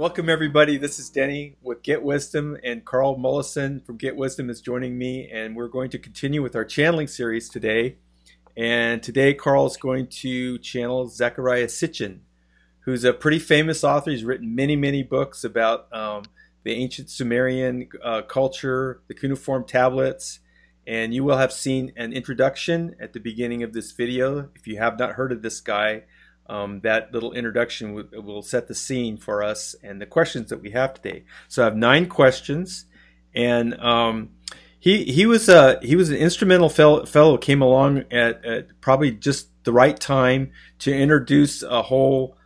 Welcome everybody. This is Denny with GetWisdom, and Karl Mollison from GetWisdom is joining me, and we're going to continue with our channeling series today. And today Karl is going to channel Zecharia Sitchin, who's a pretty famous author. He's written many books about the ancient Sumerian culture, the cuneiform tablets, and you will have seen an introduction at the beginning of this video. If you have not heard of this guy, that little introduction will set the scene for us and the questions that we have today. So I have 9 questions, and he was an instrumental fellow, came along at probably just the right time to introduce a whole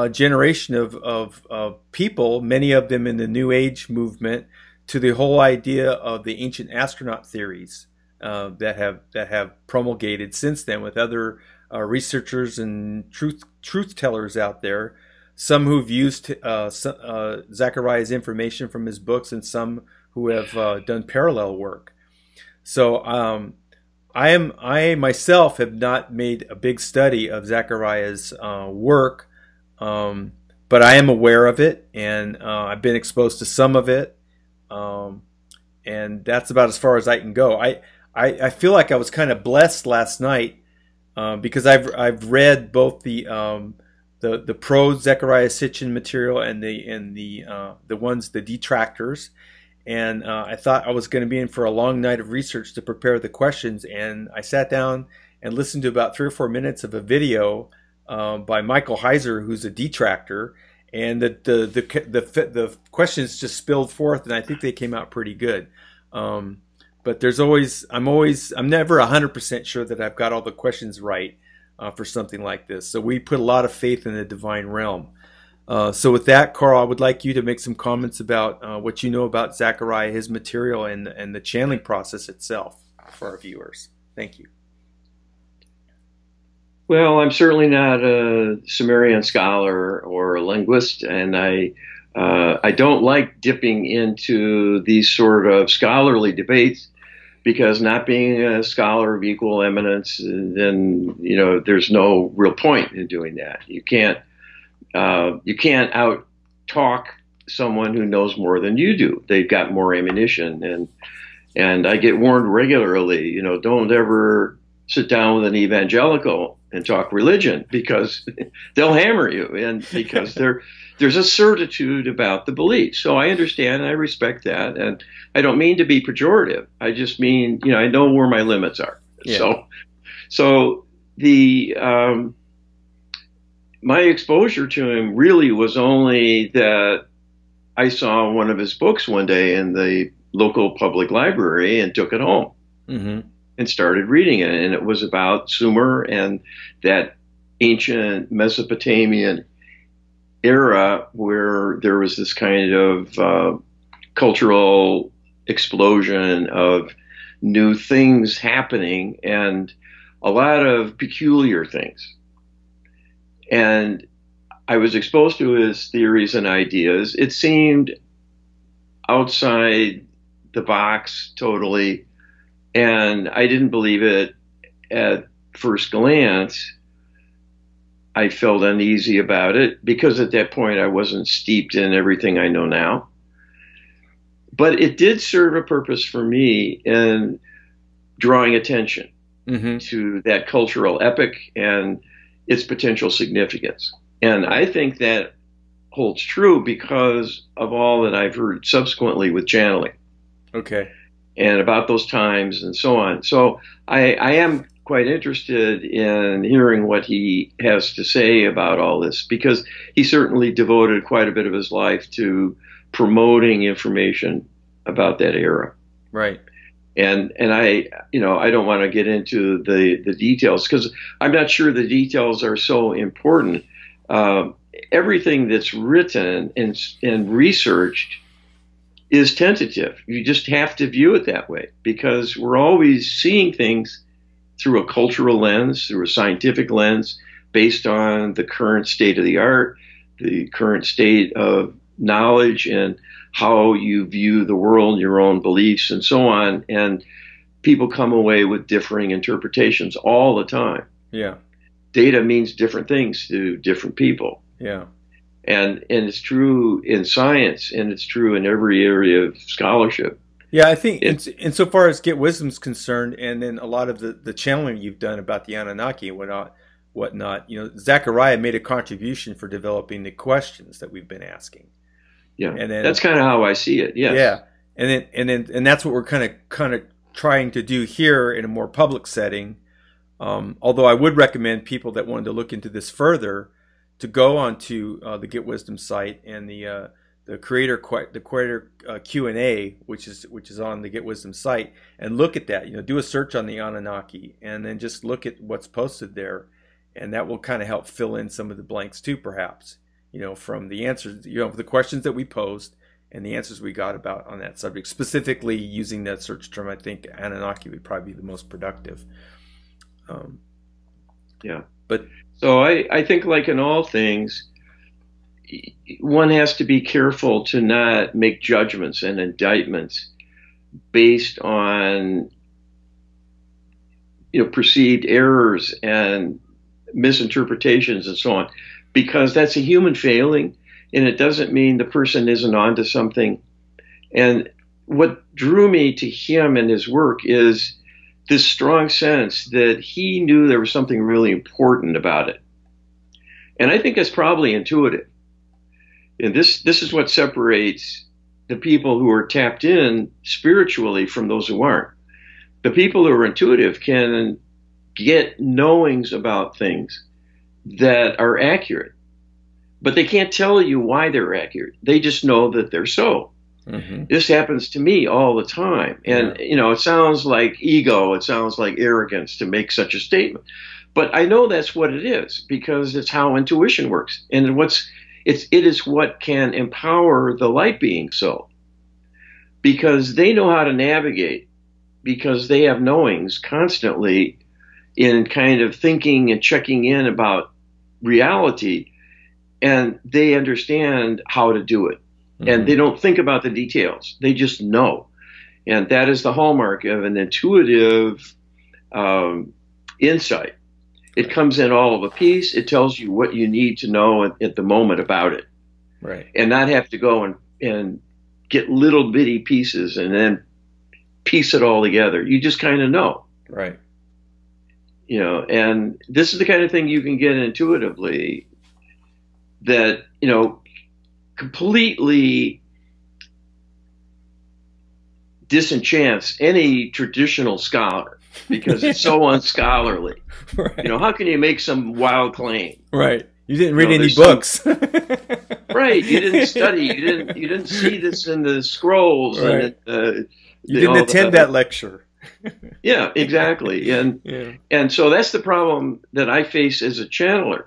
generation of people, many of them in the New Age movement, to the whole idea of the ancient astronaut theories that have promulgated since then with other researchers and truth tellers out there, some who've used Zechariah's information from his books, and some who have done parallel work. So I myself have not made a big study of Zechariah's work, but I am aware of it, and I've been exposed to some of it, and that's about as far as I can go. I feel like I was kind of blessed last night, because I've read both the pro Zecharia Sitchin material and the detractors, and I thought I was going to be in for a long night of research to prepare the questions, and I sat down and listened to about 3 or 4 minutes of a video by Michael Heiser, who's a detractor, and the questions just spilled forth, and I think they came out pretty good. But I'm never 100% sure that I've got all the questions right for something like this. So we put a lot of faith in the divine realm. So with that, Karl, I would like you to make some comments about what you know about Zecharia, his material, and the channeling process itself for our viewers. Thank you. Well, I'm certainly not a Sumerian scholar or a linguist, and I don't like dipping into these sort of scholarly debates, because not being a scholar of equal eminence, then there's no real point in doing that. You can't out talk someone who knows more than you do. They've got more ammunition, and I get warned regularly. Don't ever sit down with an evangelical and talk religion, because they'll hammer you, and because there's a certitude about the belief. So I understand and I respect that, and I don't mean to be pejorative. I just mean, I know where my limits are. Yeah. So my exposure to him really was only that I saw one of his books one day in the local public library and took it home. Mm-hmm. And started reading it, and it was about Sumer and that ancient Mesopotamian era where there was this kind of cultural explosion of new things happening, and a lot of peculiar things. And I was exposed to his theories and ideas. It seemed outside the box totally, and I didn't believe it at first glance. I felt uneasy about it, because at that point I wasn't steeped in everything I know now. But it did serve a purpose for me in drawing attention to that cultural epic and its potential significance. And I think that holds true because of all that I've heard subsequently with channeling. Okay. And about those times and so on. So I am quite interested in hearing what he has to say about all this, because he certainly devoted quite a bit of his life to promoting information about that era. Right. And I don't want to get into the details, because I'm not sure the details are so important. Everything that's written and researched is tentative. You just have to view it that way, because we're always seeing things through a cultural lens, through a scientific lens, based on the current state of the art, the current state of knowledge, and how you view the world, your own beliefs, and so on. And people come away with differing interpretations all the time. Yeah. Data means different things to different people. Yeah. And it's true in science, and it's true in every area of scholarship. Yeah, I think insofar as Get Wisdom's concerned, and then a lot of the channeling you've done about the Anunnaki and whatnot, Zecharia made a contribution for developing the questions that we've been asking. Yeah, and then, that's kind of how I see it. Yes. Yeah, and that's what we're kind of trying to do here in a more public setting. Although I would recommend people that wanted to look into this further to go onto the Get Wisdom site and the creator Q&A, which is on the Get Wisdom site, and look at that. Do a search on the Anunnaki, and then just look at what's posted there, and that will kind of help fill in some of the blanks too, perhaps. From the answers, the questions that we posed and the answers we got about on that subject, specifically using that search term. I think Anunnaki would probably be the most productive. Yeah, but so I think, like in all things, one has to be careful to not make judgments and indictments based on perceived errors and misinterpretations and so on, because that's a human failing, and it doesn't mean the person isn't onto something. And what drew me to him and his work is this strong sense that he knew there was something really important about it. And I think that's probably intuitive. And this is what separates the people who are tapped in spiritually from those who aren't. The people who are intuitive can get knowings about things that are accurate, but they can't tell you why they're accurate. They just know that they're so. Mm-hmm. This happens to me all the time. And, it sounds like ego, it sounds like arrogance to make such a statement. But I know that's what it is, because it's how intuition works. And it is what can empower the light being so. Because they know how to navigate, because they have knowings constantly in kind of thinking and checking in about reality, and they understand how to do it. Mm-hmm. And they don't think about the details. They just know. And that is the hallmark of an intuitive insight. It comes in all of a piece. It tells you what you need to know at the moment about it. Right. And not have to go and get little bitty pieces and then piece it all together. You just kind of know. Right. And this is the kind of thing you can get intuitively that, completely disenchants any traditional scholar, because it's so unscholarly. Right. How can you make some wild claim? Right. You didn't read any books. Right. You didn't study. You didn't see this in the scrolls. Right. And, you didn't attend that lecture. Yeah, exactly. And so that's the problem that I face as a channeler.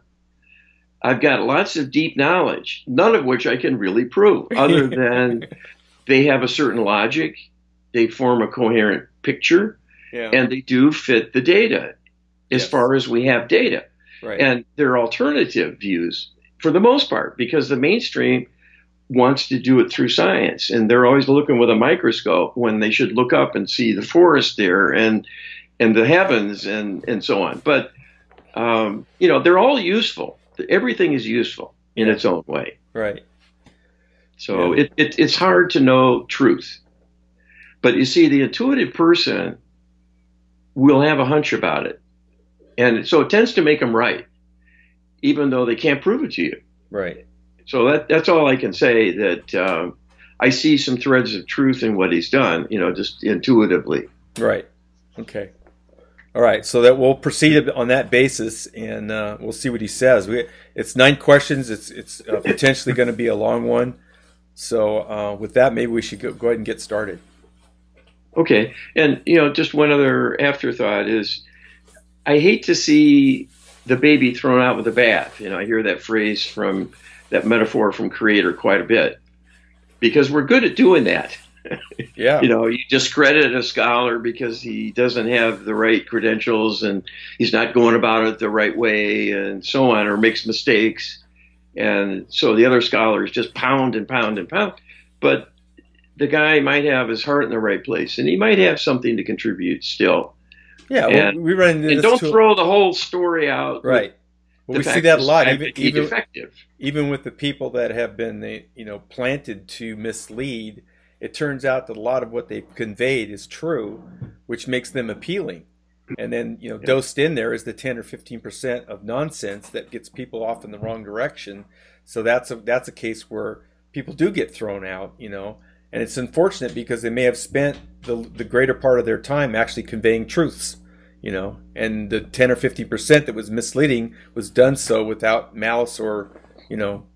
I've got lots of deep knowledge, none of which I can really prove, other than they have a certain logic, they form a coherent picture, and they do fit the data as far as we have data. Right. And they're alternative views for the most part, because the mainstream wants to do it through science, and they're always looking with a microscope when they should look up and see the forest there and the heavens and so on. But they're all useful. Everything is useful in its own way. Right. So it's hard to know truth. But you see, the intuitive person will have a hunch about it. And so it tends to make them right, even though they can't prove it to you. Right. So that's all I can say, that I see some threads of truth in what he's done, just intuitively. Right. Okay. All right, so that we'll proceed on that basis, and we'll see what he says. It's 9 questions. It's potentially going to be a long one. So with that, maybe we should go ahead and get started. Okay, and just one other afterthought is, I hate to see the baby thrown out with the bath. I hear that phrase from that metaphor from Creator quite a bit, because we're good at doing that. Yeah. You discredit a scholar because he doesn't have the right credentials and he's not going about it the right way and so on, or makes mistakes. And so the other scholars just pound and pound and pound. But the guy might have his heart in the right place, and he might have something to contribute still. Yeah, we run into and this don't throw the whole story out. Right. Well, the we see fact that a is lot, advocate effective. even with the people that have been, planted to mislead. It turns out that a lot of what they've conveyed is true, which makes them appealing. And then, Yeah. dosed in there is the 10 or 15% of nonsense that gets people off in the wrong direction. So that's a case where people do get thrown out, and it's unfortunate because they may have spent the greater part of their time actually conveying truths, and the 10 or 50% that was misleading was done so without malice or,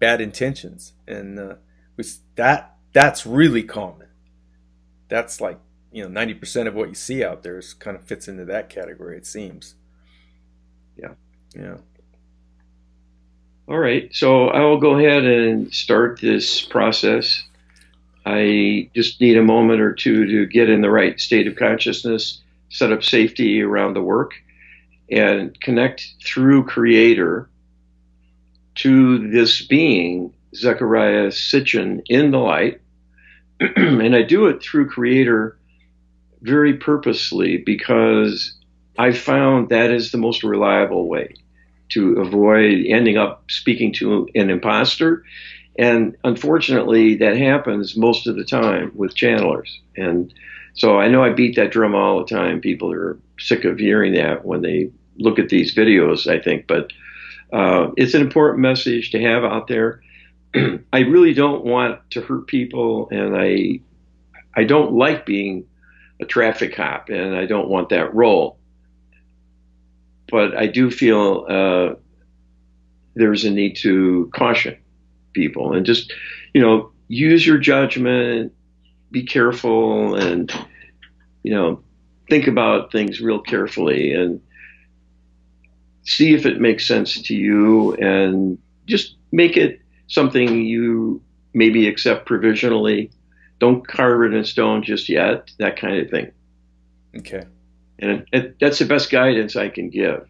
bad intentions. And that's really common. That's like, 90% of what you see out there is kind of fits into that category, it seems. Yeah. Yeah. All right. So I will go ahead and start this process. I just need a moment or two to get in the right state of consciousness, set up safety around the work, and connect through Creator to this being, Zecharia Sitchin, in the light. And I do it through Creator very purposely because I found that is the most reliable way to avoid ending up speaking to an imposter. And unfortunately, that happens most of the time with channelers. And so I know I beat that drum all the time. People are sick of hearing that when they look at these videos, I think. But it's an important message to have out there. I really don't want to hurt people, and I don't like being a traffic cop, and I don't want that role. But I do feel there's a need to caution people and just, use your judgment, be careful, and, think about things real carefully and see if it makes sense to you, and just make it something you maybe accept provisionally. Don't carve it in stone just yet, that kind of thing. Okay. And that's the best guidance I can give.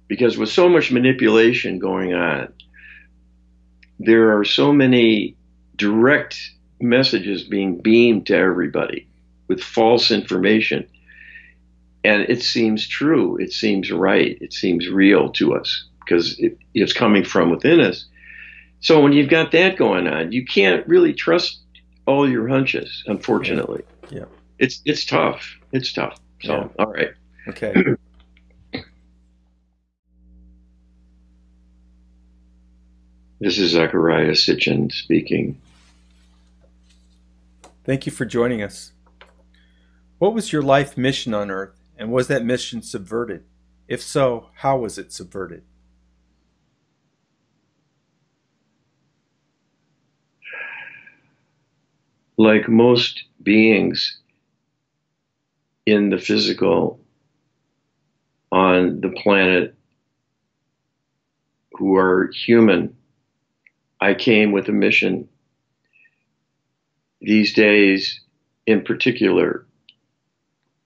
Because with so much manipulation going on, there are so many direct messages being beamed to everybody with false information. And it seems true. It seems right. It seems real to us because it's coming from within us. So when you've got that going on, you can't really trust all your hunches, unfortunately. Yeah. It's tough. It's tough. So, Yeah. All right. Okay. This is Zecharia Sitchin speaking. Thank you for joining us. What was your life mission on Earth, and was that mission subverted? If so, how was it subverted? Like most beings in the physical on the planet who are human, I came with a mission. These days, in particular,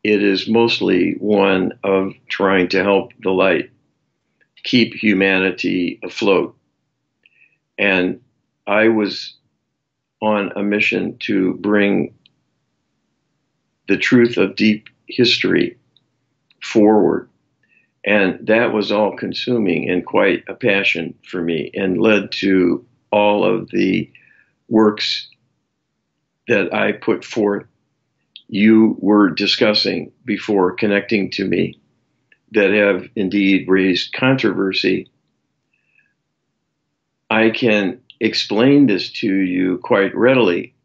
it is mostly one of trying to help the light keep humanity afloat. And I was on a mission to bring the truth of deep history forward. And that was all consuming and quite a passion for me, and led to all of the works that I put forth you were discussing before connecting to me that have indeed raised controversy. I can explain this to you quite readily.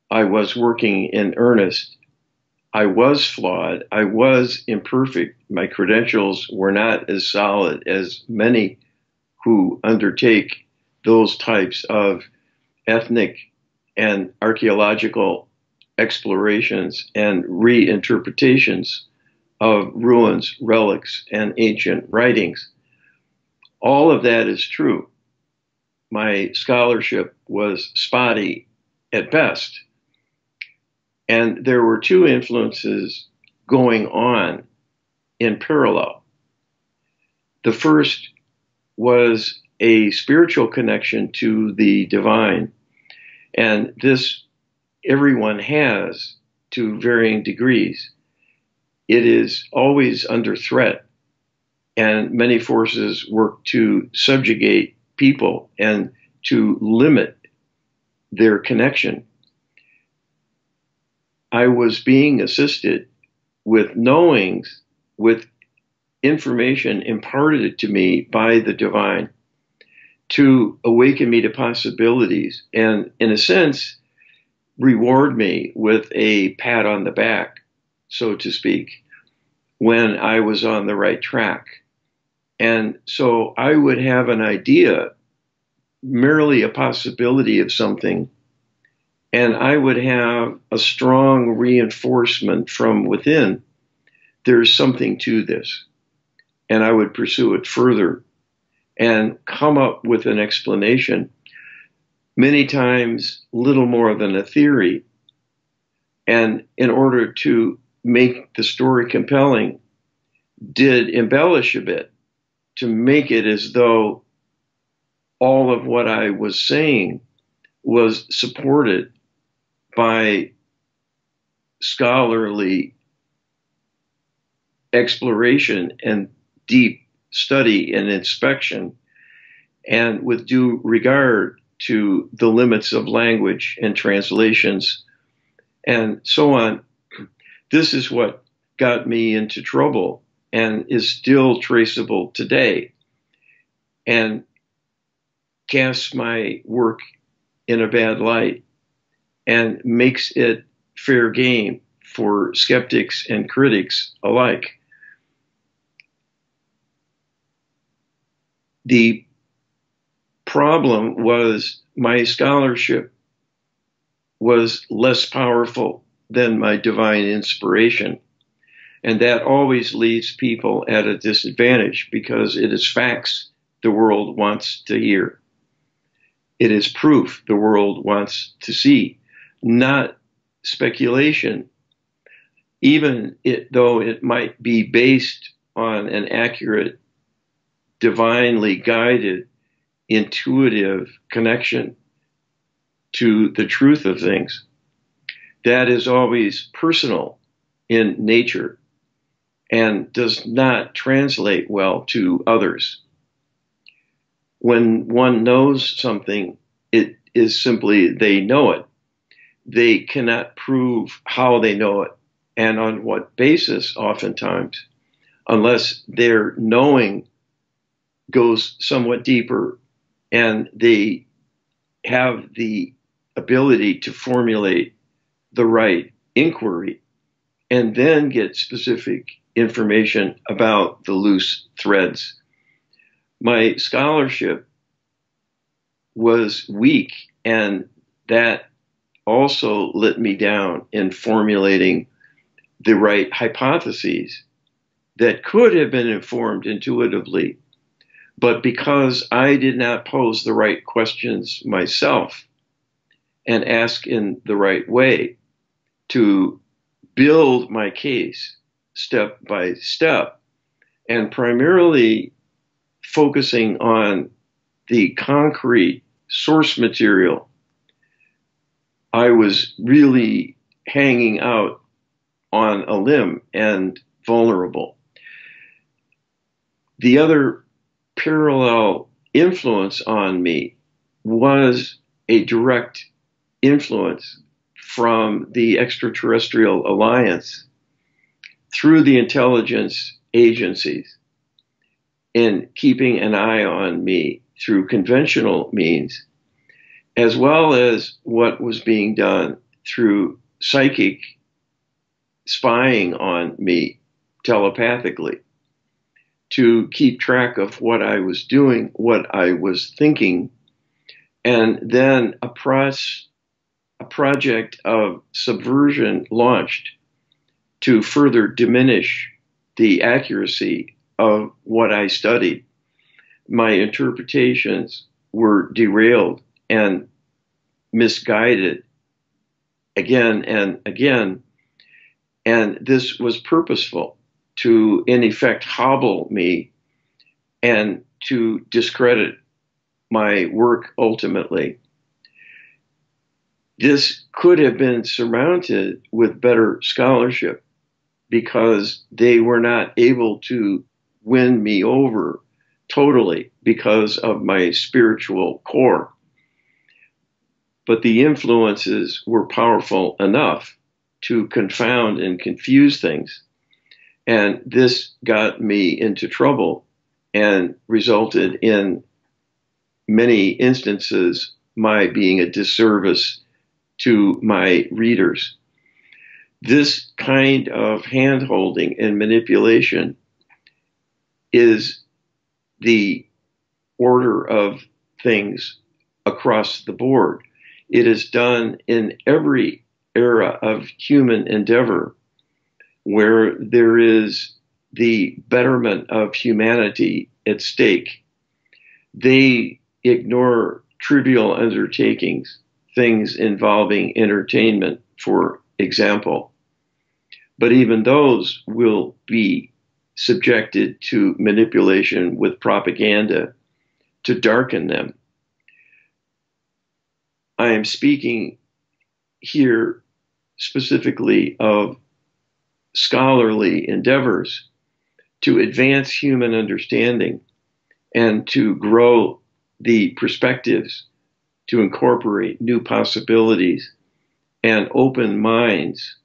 I was working in earnest. I was flawed. I was imperfect. My credentials were not as solid as many who undertake those types of ethnic and archaeological explorations and reinterpretations of ruins, relics, and ancient writings. All of that is true. My scholarship was spotty at best. And there were two influences going on in parallel. The first was a spiritual connection to the divine. And this everyone has to varying degrees. It is always under threat and many forces work to subjugate people and to limit their connection. I was being assisted with knowings, with information imparted to me by the divine to awaken me to possibilities and, in a sense, reward me with a pat on the back, so to speak, when I was on the right track. And so I would have an idea, merely a possibility of something, and I would have a strong reinforcement from within. There's something to this. And I would pursue it further and come up with an explanation, many times little more than a theory. And in order to make the story compelling, did embellish a bit to make it as though all of what I was saying was supported by scholarly exploration and deep study and inspection, and with due regard to the limits of language and translations and so on. This is what got me into trouble and is still traceable today, and casts my work in a bad light and makes it fair game for skeptics and critics alike. The problem was my scholarship was less powerful than my divine inspiration. And that always leaves people at a disadvantage because it is facts the world wants to hear. It is proof the world wants to see, not speculation, even though it might be based on an accurate, divinely guided, intuitive connection to the truth of things. That is always personal in nature and does not translate well to others. When one knows something, it is simply they know it. They cannot prove how they know it and on what basis, oftentimes, unless their knowing goes somewhat deeper and they have the ability to formulate the right inquiry and then get specific information about the loose threads. My scholarship was weak, and that also let me down in formulating the right hypotheses that could have been informed intuitively. But because I did not pose the right questions myself and ask in the right way to build my case step by step, and primarily focusing on the concrete source material, I was really hanging out on a limb and vulnerable. The other parallel influence on me was a direct influence from the extraterrestrial alliance through the intelligence agencies in keeping an eye on me through conventional means, as well as what was being done through psychic spying on me telepathically to keep track of what I was doing, what I was thinking, and then a project of subversion launched to further diminish the accuracy of what I studied. My interpretations were derailed and misguided again and again, and this was purposeful to, in effect, hobble me and to discredit my work ultimately. This could have been surmounted with better scholarship because they were not able to win me over totally because of my spiritual core. But the influences were powerful enough to confound and confuse things. And this got me into trouble and resulted in many instances my being a disservice to my readers. This kind of hand-holding and manipulation is the order of things across the board. It is done in every era of human endeavor where there is the betterment of humanity at stake. They ignore trivial undertakings, things involving entertainment, for example. But even those will be subjected to manipulation with propaganda to darken them. I am speaking here specifically of scholarly endeavors to advance human understanding and to grow the perspectives, to incorporate new possibilities and open minds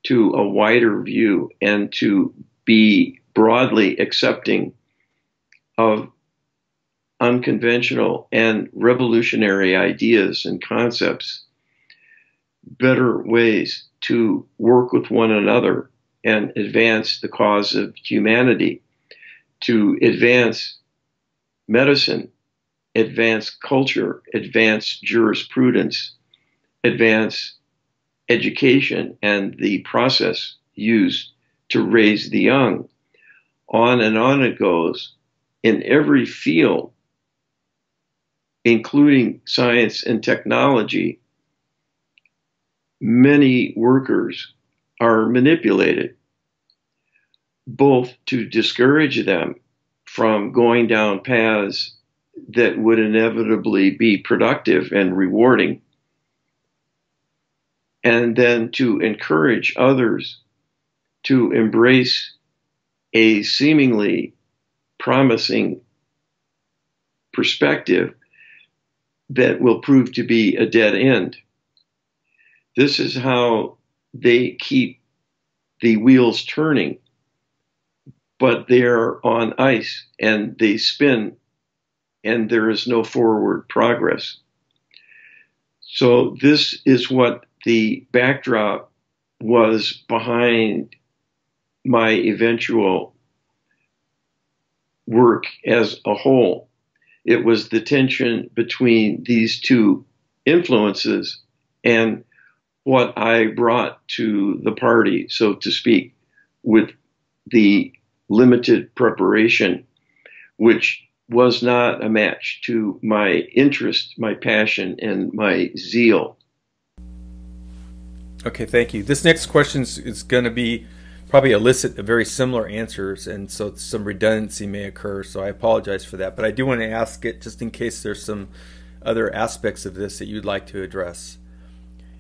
to a wider view, and to be broadly accepting of unconventional and revolutionary ideas and concepts, better ways to work with one another and advance the cause of humanity, to advance medicine, advance culture, advance jurisprudence, advance education and the process used to raise the young. On and on it goes in every field, including science and technology. Many workers are manipulated, both to discourage them from going down paths that would inevitably be productive and rewarding, and then to encourage others to embrace a seemingly promising perspective that will prove to be a dead end. This is how they keep the wheels turning, but they're on ice and they spin and there is no forward progress. So this is what the backdrop was behind my eventual work as a whole. It was the tension between these two influences and what I brought to the party, so to speak, with the limited preparation, which was not a match to my interest, my passion, and my zeal. Okay, thank you. This next question is going to be probably elicit very similar answers, and so some redundancy may occur, so I apologize for that. But I do want to ask it just in case there's some other aspects of this that you'd like to address.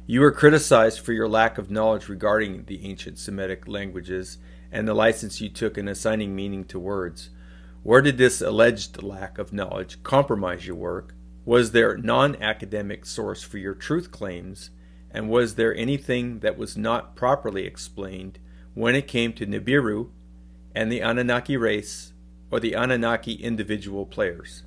You were criticized for your lack of knowledge regarding the ancient Semitic languages and the license you took in assigning meaning to words. Where did this alleged lack of knowledge compromise your work? Was there non-academic source for your truth claims? And was there anything that was not properly explained when it came to Nibiru and the Anunnaki race or the Anunnaki individual players?